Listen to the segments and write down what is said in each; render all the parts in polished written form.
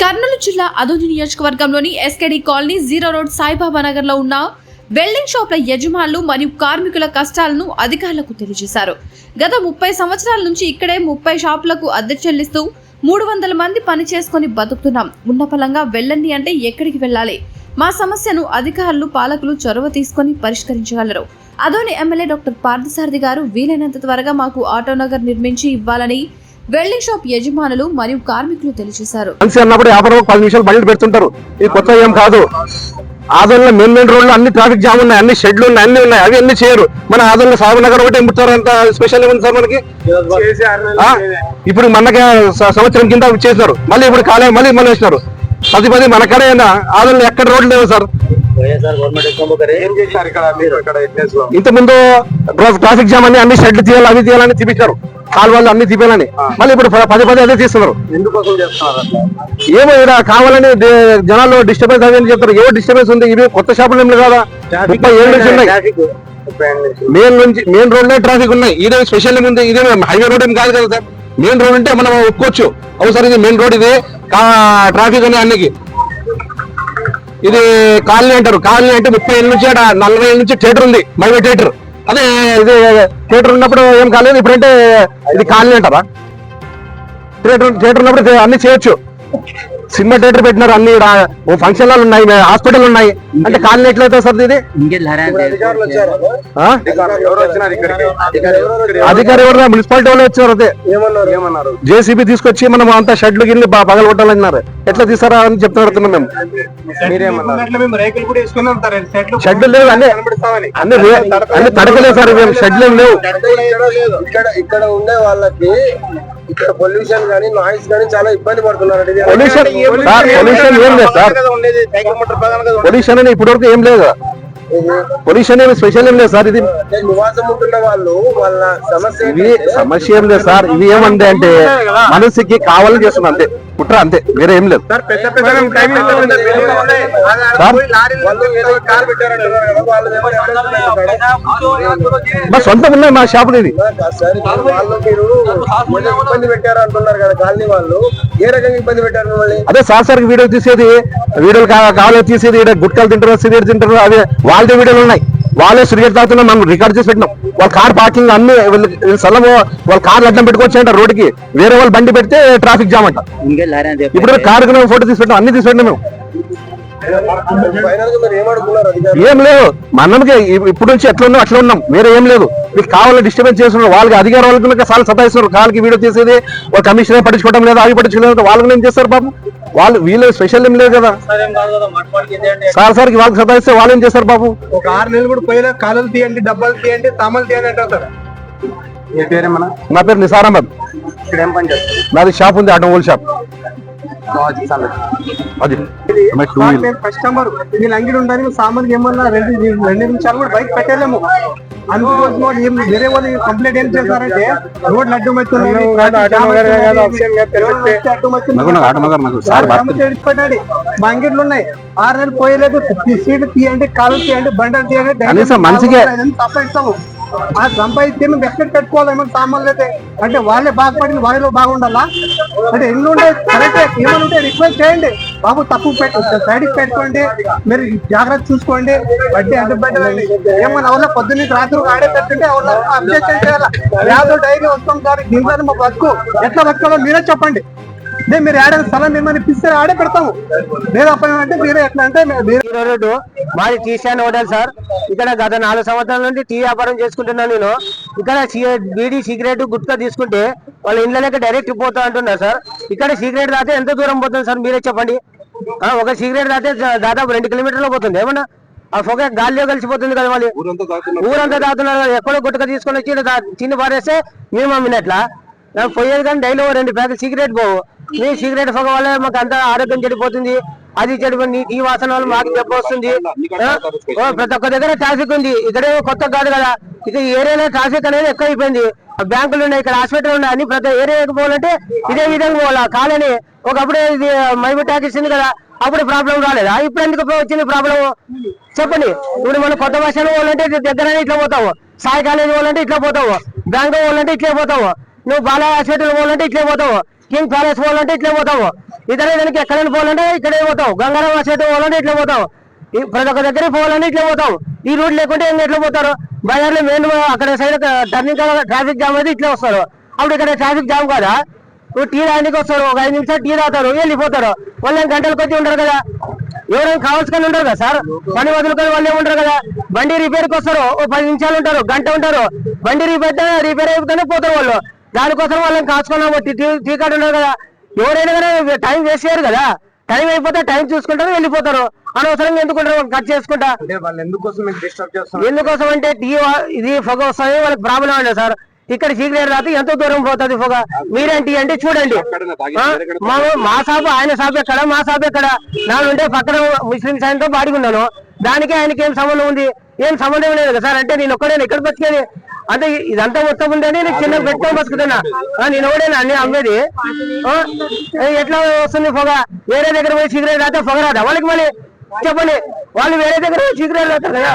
కర్నూలు జిల్లా అదోని నియోజకవర్గంలోని SKD colony 0 road Saibaba Nagar లో ఉన్న వెల్డింగ్ షాప్ల యజమానులు మరియు కార్మికుల కష్టాలను అధికారులకు తెలియజేశారు. గత 30 సంవత్సరాల నుంచి ఇక్కడే 30 షాపులకు అద్దె చెల్లిస్తూ 300 మంది పని చేసుకుని బతుకుతున్నాం. ఉన్న ఫలంగా వెళ్ళండి అంటే ఎక్కడికి వెళ్ళాలి? మా సమస్యను అధికారులు పాలకులు చొరవ తీసుకొని పరిష్కరించగలరు. అదోని ఎమ్మెల్యే డాక్టర్ పార్థసారథి గారు వీలైనంత త్వరగా మాకు ఆటోనగర్ నిర్మించి ఇవ్వాలని వెల్డింగ్ షాప్ యజమానులు మరియు కార్మికులు తెలియజేశారు. అన్నప్పుడు 10 నిమిషాలు బండ్లు పెడుతుంటారు. ఇది కొత్త ఏం కాదు. ఆదోళన మెయిన్ రోడ్లు అన్ని ట్రాఫిక్ జామ్ ఉన్నాయి, అన్ని షెడ్లు ఉన్నాయి, అన్ని ఉన్నాయి. అవి అన్ని చేయరు. మన ఆదోళన సాగు నగర్ ఒకటి ముట్టారు. అంత స్పెషల్ ఏముంది సార్ మనకి? ఇప్పుడు మనకి సంవత్సరం కింద చేసినారు, మళ్ళీ ఇప్పుడు కాలే మళ్ళీ వేసినారు. 10 మనకడే ఆదోళన ఎక్కడ రోడ్లు లేవు సార్. ఇంత ముందు ట్రాఫిక్ జామ్ అన్ని షెడ్లు తీయాలి, అవి తీయాలని చూపించారు. కాలువలు అన్ని తీయాలని, మళ్ళీ ఇప్పుడు 10 అదే తీస్తున్నారు. ఏమో ఇక్కడ కావాలని జనాలు డిస్టర్బెన్స్ అవి అని చెప్తారు. ఏవో డిస్టర్బెన్స్ ఉంది. ఇవి కొత్త షాపులు ఏమి కదా, 30 ఏళ్ళ నుంచి ఉన్నాయి. మెయిన్ రోడ్ లో ట్రాఫిక్ ఉన్నాయి. ఇదే స్పెషల్ ఏముంది? ఇదే హైవే రోడ్ ఏం కాదు కదా సార్. మెయిన్ రోడ్ అంటే మనం ఒప్పుకోవచ్చు. అవును ఇది మెయిన్ రోడ్, ఇది ట్రాఫిక్ అని అన్నికి. ఇది కాలనీ అంటారు. కాలనీ అంటే 30 ఏళ్ళ నుంచి 40 ఏళ్ళ నుంచి థియేటర్ ఉంది, మైవే థియేటర్. అదే ఇది థియేటర్ ఉన్నప్పుడు ఏం కాలేదు. ఇప్పుడంటే ఇది కాలనీ అంటారా? థియేటర్ ఉన్నప్పుడు అన్ని చేయొచ్చు. సినిమా థియేటర్ పెట్టినారు, అన్ని ఫంక్షన్ హాల్ ఉన్నాయి, హాస్పిటల్ ఉన్నాయి. అంటే కాలనీ ఎట్లయితే సార్ ఇది? అధికారి ఎవరు? మున్సిపాలిటీ వాళ్ళు వచ్చారు. అదే జేసీబీ తీసుకొచ్చి మనం అంతా షెడ్లు గిల్లి పగల కొట్టాలన్నారు. ఎట్లా తీసారా అని చెప్తున్నాం మేము. షెడ్లు లేవు, అన్ని తడకలేదు సార్. షెడ్లు ఏం లేవు. ఇక్కడ ఉండే వాళ్ళకి ఇక్కడ పొల్యూషన్ గానీ నాయిస్ గానీ చాలా ఇబ్బంది పడుతున్నారు. పొల్యూషన్ ఏం లేదు సార్. పొల్యూషన్ అని ఇప్పటి వరకు ఏం లేదు. పొల్యూషన్ ఏమి స్పెషల్ ఏం లేదు సార్. ఇది నివాసం ఉంటున్న వాళ్ళు వాళ్ళ సమస్య ఏం లేదు సార్. ఇవి ఏమంటే అంటే మనసుకి కావాలని చేస్తున్నా అంతే, కుట్ర అంతే, వేరే ఏం లేదు. మా సొంతం ఉన్నాయి మా షాపులు. ఇది ఇబ్బంది పెట్టారు అంటున్నారు కదా కాలనీ వాళ్ళు. ఏ రకంగా ఇబ్బంది పెట్టారు? అదే సార్ వీడియో తీసేది, వీడియోలు కావాలి తీసేది. గుట్కాలు తింటారు, సిగరెట్ తింటారు. అవి వాళ్ళ వీడియోలు ఉన్నాయి. వాళ్ళే సిగరెట్ తాగుతున్నా మనం రికార్డ్ చేసి పెట్టినాం. వాళ్ళ కార్ పార్కింగ్ అన్ని స్థలం వాళ్ళ కార్లు అడ్డం పెట్టుకోవచ్చు అంట రోడ్డుకి. వేరే వాళ్ళు బండి పెడితే ట్రాఫిక్ జామ్ అంట. ఇప్పుడు కార్ ఫోటో తీసి పెట్టినాం, అన్ని తీసి పెట్టినాం మేము. ఏం లేదు, మనకి ఇప్పుడు నుంచి ఎట్లా ఉన్నాం అట్లా ఉన్నాం, వేరే ఏం లేదు. మీకు కావాలని డిస్టర్బెన్స్ చేస్తున్నారు. వాళ్ళకి అధికార వాళ్ళకి చాలా సతాయిస్తున్నారు. కాళ్ళకి వీడియో తీసేది వాళ్ళ కమిషన్ పట్టించుకోవడం లేదు, ఆగి పట్టించుకోలేదు. వాళ్ళకి ఏం చేస్తారు బాబు? వాళ్ళు వీళ్ళు స్పెషల్ ఏం లేదు కదా సార్. వాళ్ళకి సతాయిస్తే వాళ్ళు ఏం చేస్తారు బాబు? ఒక 6 నెలలు కూడా పోయినా కాలువలు తీయండి, డబ్బాలు తీయండి, తామలు తీయండి అంటారు. నా పేరు నిసార్ అహ్మద్. ఇక్కడ ఏం పని చేస్తారు? నాది షాప్ ఉంది, ఆటోమొబైల్ షాప్. అది కస్టమర్ వీళ్ళు అంగిడి ఉండడానికి సామాన్లు ఏమన్నా 2 నిమిషాలు కూడా బైక్ పెట్టలేము. అందుకోసం వేరే వాళ్ళు కంప్లైంట్ ఏం చేస్తారంటే రోడ్లు అడ్డం పెట్టండి, మా అంగిట్లు ఉన్నాయి. 6 నెలలు పోయలేదు. సీట్లు తీయండి, కాలు తీయండి, బండలు తీయండి, మంచిగా సంపాదిస్తాము. ఆ సంపాదిస్తే మేము ఎక్కడ పెట్టుకోవాలి? ఏమైనా సామాన్లు అయితే అంటే వాళ్ళే బాగుపడింది, వాళ్ళలో బాగుండాలా అంటే ఎన్ని ఉంటే కరెక్ట్. ఏమైనా ఉంటే రిక్వెస్ట్ చేయండి, బాబు తప్పు సైడ్కి పెట్టుకోండి, మీరు జాగ్రత్త చూసుకోండి, వడ్డీ అడ్డుపడ్డండి. ఏమన్నా వల్ల పొద్దున్న రాత్రి ఆడే పెట్టుకుంటే అబ్జెక్షన్ చేయాలా? యాదో డైరీ వస్తాం కానీ దీంట్లో మా బతుకు ఎట్లా బతకాలో మీరే చెప్పండి. మీరు ఆడే స్థలం ఏమైనా పిస్తే ఆడే పెడతాము. వేరే అంటే మీరే ఎట్లా అంటే రోడ్డు మాది టీ స్టాండ్ హోటల్ సార్. ఇక్కడ గత 4 సంవత్సరాల నుండి టీ వ్యాపారం చేసుకుంటున్నాను నేను. ఇక్కడ బీడీ సిగరెట్ గుట్కా తీసుకుంటే వాళ్ళ ఇండ్లకి డైరెక్ట్ పోతా అంటున్నారు సార్. ఇక్కడ సిగరెట్ తాగితే ఎంత దూరం పోతుంది సార్ మీరే చెప్పండి? ఒక సిగరెట్ తాగితే దాదాపు 2 కిలోమీటర్లు పోతుంది. ఏమన్నా ఆ పొగ గాలిలో కలిసిపోతుంది కదా. వాళ్ళు ఊరంతా తాగుతున్నారు కదా. ఎక్కడో గుట్క తీసుకొని వచ్చి చిన్న పారేస్తే మేము అమ్మినట్లా పోయేది. కానీ డైలీ 2 ప్యాకెట్ సిగరెట్ పోవు. మీ సిగరెట్ పొగ వల్ల మాకు అంతా ఆరోగ్యం చెడిపోతుంది. అది చెడిపోయింది. ఈ వాసన వల్ల మాకు దెబ్బ వస్తుంది. ప్రతి ఒక్క దగ్గర ట్రాఫిక్ ఉంది. ఇక్కడే కొత్త కాదు కదా. ఇక ఏరియాలో ట్రాఫిక్ అనేది ఎక్కువ అయిపోయింది. బ్యాంకులు ఉన్నాయి, ఇక్కడ హాస్పిటల్ ఉన్నాయి, అన్ని ప్రతి ఏరియాకి పోవాలంటే ఇదే విధంగా పోవాలా. కాలని ఒకప్పుడు ఇది మైబు ట్యాక్స్ ఇచ్చింది కదా, అప్పుడు ప్రాబ్లం రాలేదా? ఇప్పుడు ఎందుకు వచ్చింది ప్రాబ్లం చెప్పండి. ఇప్పుడు మనం కొత్త బస్ స్టాండ్ పోవాలంటే దగ్గరనే ఇట్లా పోతావు, సాయి కాలేజ్ పోవాలంటే ఇట్లా పోతావు, బ్యాంక్ పోవాలంటే ఇట్లే పోతావు, నువ్వు బాలా హాస్పిటల్ పోవాలంటే ఇట్లే పోతావు, కింగ్ ప్యాలెస్ పోవాలంటే ఇట్లే పోతావు. ఇతర దానికి ఎక్కడైనా పోవాలంటే ఇక్కడే పోతాం, గంగారామ చేతి పోవాలంటే ఇట్లా పోతాం, ప్రతి ఒక్క దగ్గరికి పోవాలంటే ఇట్లా పోతాం. ఈ రూట్ లేకుంటే ఇంకా ఎట్లా పోతారు? బజార్లో మెయిన్ అక్కడ సైడ్ టర్నింగ్ ట్రాఫిక్ జామ్ అయితే ఇట్లా వస్తారు. అప్పుడు ఇక్కడ ట్రాఫిక్ జామ్ కాదా? టీ తాగడానికి వస్తారు, ఒక 5 నిమిషాలు టీ తాగుతారు, వెళ్ళిపోతారు. వాళ్ళు గంటల కొద్ది ఉంటారు కదా, ఎవరైనా కావాల్సుకొని ఉంటారు కదా సార్, పని వదులుకొని వాళ్ళు ఉంటారు కదా. బండి రిపేర్కి వస్తారు, ఓ 10 నిమిషాలు ఉంటారు, గంట ఉంటారు. బండి రిపేర్ అయిపోతేనే పోతారు వాళ్ళు. దానికోసం వాళ్ళని కాచుకున్నాము, టీ కార్డు ఉన్నారు కదా. ఎవరైనా కానీ టైం వేస్ట్ చేయరు కదా, టైం అయిపోతే టైం చూసుకుంటారు, వెళ్ళిపోతారు. అనవసరంగా ఎందుకుంటారు ఖర్చు చేసుకుంటా? ఎందుకోసం అంటే ఇది పొగ వస్తుంది, వాళ్ళకి ప్రాబ్లం అండి సార్. ఇక్కడ సిగరెట్ రాత్రి ఎంతో దూరం పోతుంది పొగ. మీరేంటి అంటే చూడండి, మా షాపు ఆయన షాపు ఎక్కడ, మా షాపు ఎక్కడ? నాలుగుంటే పక్కన ముస్లిం సాయంతో బాడుకున్నాను, దానికి ఆయనకి ఏం సంబంధం ఉంది? ఏం సంబంధం లేదు కదా సార్. అంటే నేను ఒక్కడే ఎక్కడ బతికేది? అంటే ఇదంతా మొత్తం ఉందని నేను చిన్న పెట్టుకొని బతుకుతున్నా. నేను ఎవడైనా అన్ని అమ్మేది? ఎట్లా వస్తుంది పొగ? వేరే దగ్గర పోయి సిగరెట్ రాతే పొగ రాదా వాళ్ళకి? మళ్ళీ చెప్పండి, వాళ్ళు వేరే దగ్గర పోయి సిగరెట్ రాస్తారు కదా.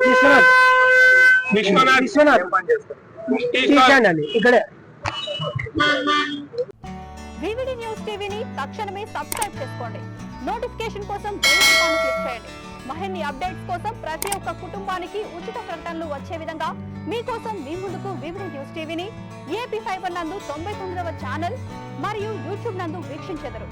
విశ్వనాథ్ అండి ఇక్కడే. వివిడి న్యూస్ టీవీని తక్షణమే సబ్స్క్రైబ్ చేసుకోండి. నోటిఫికేషన్ కోసం బెల్ ఐకాన్ క్లిక్ చేయండి. మరిన్ని అప్డేట్స్ కోసం ప్రతి ఒక్క కుటుంబానికి ఉచిత ప్రకటనలు వచ్చే విధంగా మీకోసం మీ ముందుకు వివిడి న్యూస్ టీవీని AP5 నందు 99వ ఛానల్ మరియు యూట్యూబ్ నందు వీక్షించెదరు.